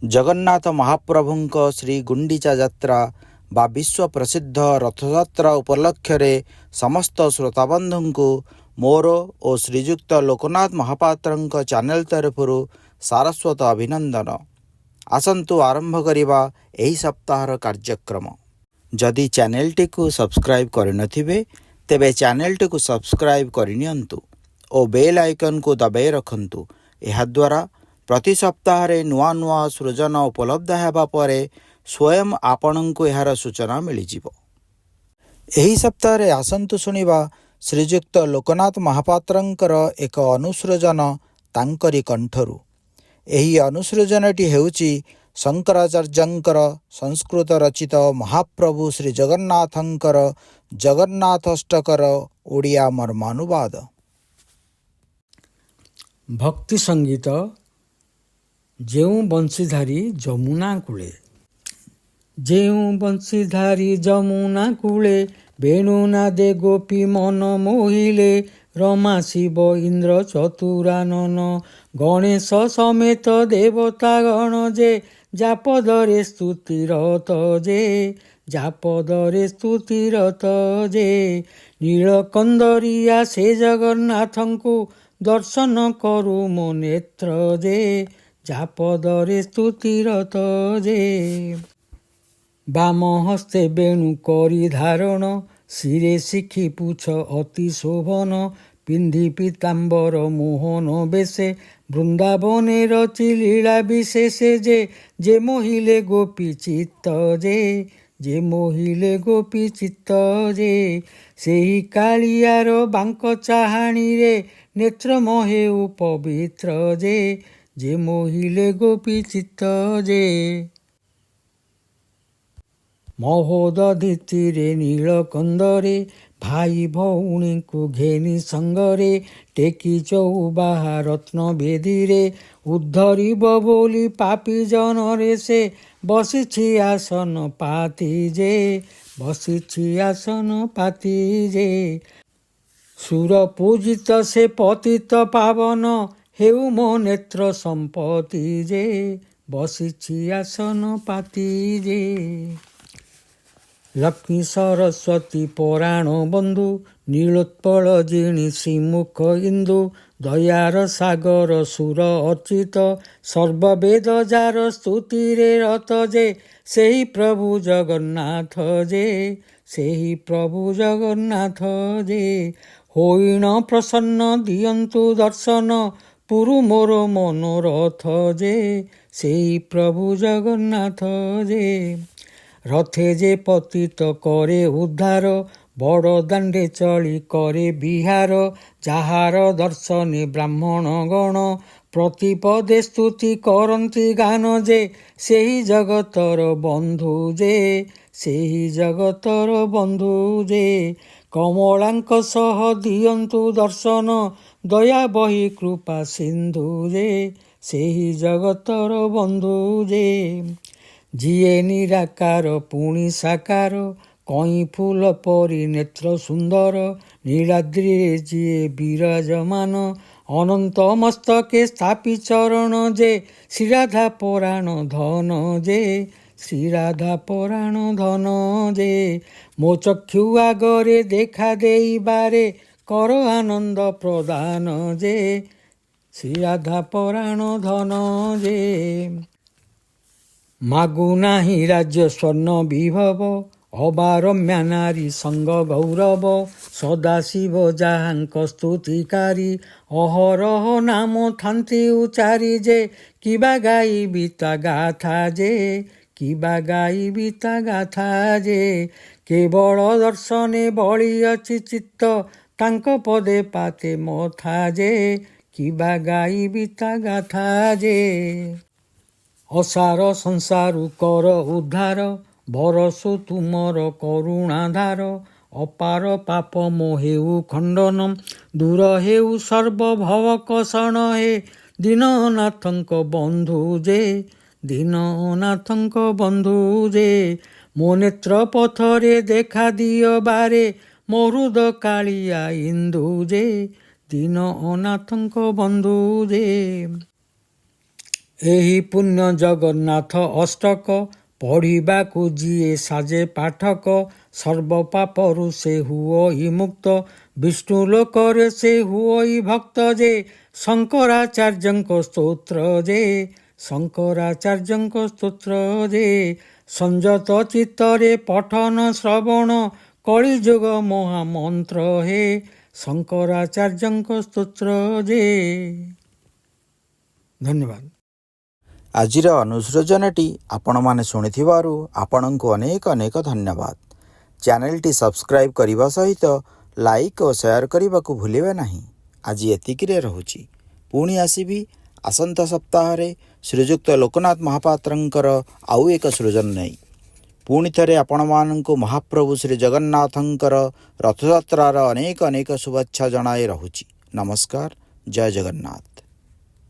जगन्नाथ महाप्रभुंक श्री गुंडीचा यात्रा बा विश्व प्रसिद्ध रथयात्रा उपलक्ष्य समस्त श्रोताबंधु को मोर और श्रीजुक्त लोकनाथ महापात्र चैनल तरफ सारस्वत अभिनंदन। आसंतु आरंभ करिबा एही सप्ताहर कार्यक्रम। जदि चैनलटी को सब्सक्राइब करिनथिबे तेबे चैनलटी को सब्सक्राइब करिनियंतु और बेल आइकन को दबाई रखंतु। एहा द्वारा प्रति सप्ताह नुआ नुआ सृजन उपलब्ध हेबा परे स्वयं आपण को यार सूचना मिलिजिबो। एही सप्ताह आसंतु सुनिबा श्रीजुक्त लोकनाथ महापात्रंकर एक अनुसृजन तांकरी कंठरू। एही अनुसृजनटी हेउची शंकराचार्यंकर संस्कृत रचित महाप्रभु श्री जगन्नाथंकर जगन्नाथाष्टकर ओडिया मर्मानुवाद। भक्ति संगीत जेऊ बंशीधारी जमुना कूले। जेऊ बंशीधारी जमुना कूले वेणुनादे गोपी मन मोहिले। रमा शिव इंद्र चतुरानन गणेश समेत देवता गण जे जापदरे स्तुतिरत जे जापदरे स्तुतिरत जे। नीलकंदरिया से जगन्नाथंकु दर्शन करु मो नेत्र जे जापदरे स्तुतिरत जे। बाम हस्ते वेणु करी धारण शिरे शिखी पुछ अति शोभन। पिंधि पीताम्बर मोहन बेशे वृंदावने रचि लीला विशेषे जे मोहिले गोपी चित्त जे मोहिले गोपी चित्त जे। सेही कालियार बांक चाहाणी रे नेत्र महेउ पवित्र जे मोहिले गोपी चित्त जे। महोदधीतिरे नीलकंदरे भाई भौणी को घेनी संगरे। टेकी चौबाहा रत्न बेदीरे उद्धरिब बोली पापी जनरे से बसिछि आसन पाती जे बसिछि आसन पाती जे। सुर पूजित से पतित पावन हेउ मो नेत्र संपत्ति जे बसिछि आसन पाती जे। लक्ष्मी सरस्वती पराण बंधु नीलोत्पल जिणी श्रीमुख इंदु। दयार सागर सुर अर्चित सर्ववेद जार स्तुति रे रत जे सेही प्रभु जगन्नाथ जे सेही प्रभु जगन्नाथ जे। होइन प्रसन्न दियंतु दर्शन पुरु मोर मनोरथ जे सेही प्रभु जगन्नाथ जे। रथे जे पतित करे उद्धार बड़ दांडे चली करे बिहार। जाहार दर्शने ब्राह्मण गण प्रतिपदे स्तुति करंती गान जे सेही जगतर बंधु जे सेही जगतर बंधु जे। कमलांक सह दियंतु दर्शन दया बही कृपा सिंधु जे सेही जगतर बंधु जे। जिए निराकार पुणी साकार कई फूल परी नेत्र सुंदर। नीलाद्रि जिए विराजमान अनंत मस्तके स्थापी चरण जे श्रीराधा पराण धन जे श्रीराधा पराण धन जे। मो चक्षु आगरे देखा देई बारे कर आनंद प्रदान जे श्रीराधा पराण धन जे। मागु नाही राज्य स्वर्ण विभव अबारम्या नारी संग गौरव। सदाशिव जाहांक स्तुतिकारी अहरह नाम थांती उचारी जे किबा गाई बीता गाथा जे किबा गाई बीता गाथा जे। केवल दर्शने बळी अछि चित्त तांक पदे पाते मथा जे किबा गाई बीता गाथा जे। असार संसारु कर उद्धार बरसु तुमर करुणाधार। अपार पाप मोहेउ खंडन दूर हेउ सर्व भव कषण हे दीननाथंक बंधु जे दीननाथंक बंधु जे। मो नेत्र पथरे देखा दियो बारे मरुद कालिया इंदु जे दीननाथंक बंधु जे। ଏହି ପୁଣ୍ୟ ଜଗନ୍ନାଥ ଅଷ୍ଟକ ପଢ଼ିବାକୁ ଯିଏ ସାଜେ ପାଠକ ସର୍ବ ପାପରୁ ସେ ହୁଅଇ ମୁକ୍ତ ବିଷ୍ଣୁ ଲୋକରେ ସେ ହୁଅଇ ଭକ୍ତ ଯେ ଶଙ୍କରାଚାର୍ଯ୍ୟଙ୍କ ସ୍ତୋତ୍ର ଯେ ଶଙ୍କରାଚାର୍ଯ୍ୟଙ୍କ ସ୍ତୋତ୍ର ଯେ ସଂଯତ ଚିତ୍ତରେ ପଠନ ଶ୍ରବଣ କଳିଯୁଗ ମହାମନ୍ତ୍ର ହେ ଶଙ୍କରାଚାର୍ଯ୍ୟଙ୍କ ସ୍ତୋତ୍ର ଯେ। ଧନ୍ୟବାଦ। ଆଜିର ଅନୁସୃଜନଟି ଆପଣମାନେ ଶୁଣିଥିବାରୁ ଆପଣଙ୍କୁ ଅନେକ ଅନେକ ଧନ୍ୟବାଦ। ଚ୍ୟାନେଲଟି ସବସ୍କ୍ରାଇବ୍ କରିବା ସହିତ ଲାଇକ୍ ଓ ସେୟାର କରିବାକୁ ଭୁଲିବେ ନାହିଁ। ଆଜି ଏତିକିରେ ରହୁଛି। ପୁଣି ଆସିବି ଆସନ୍ତା ସପ୍ତାହରେ ଶ୍ରୀଯୁକ୍ତ ଲୋକନାଥ ମହାପାତ୍ରଙ୍କର ଆଉ ଏକ ସୃଜନ ନେଇ। ପୁଣି ଥରେ ଆପଣମାନଙ୍କୁ ମହାପ୍ରଭୁ ଶ୍ରୀ ଜଗନ୍ନାଥଙ୍କର ରଥଯାତ୍ରାର ଅନେକ ଅନେକ ଶୁଭେଚ୍ଛା ଜଣାଇ ରହୁଛି। ନମସ୍କାର। ଜୟ ଜଗନ୍ନାଥ।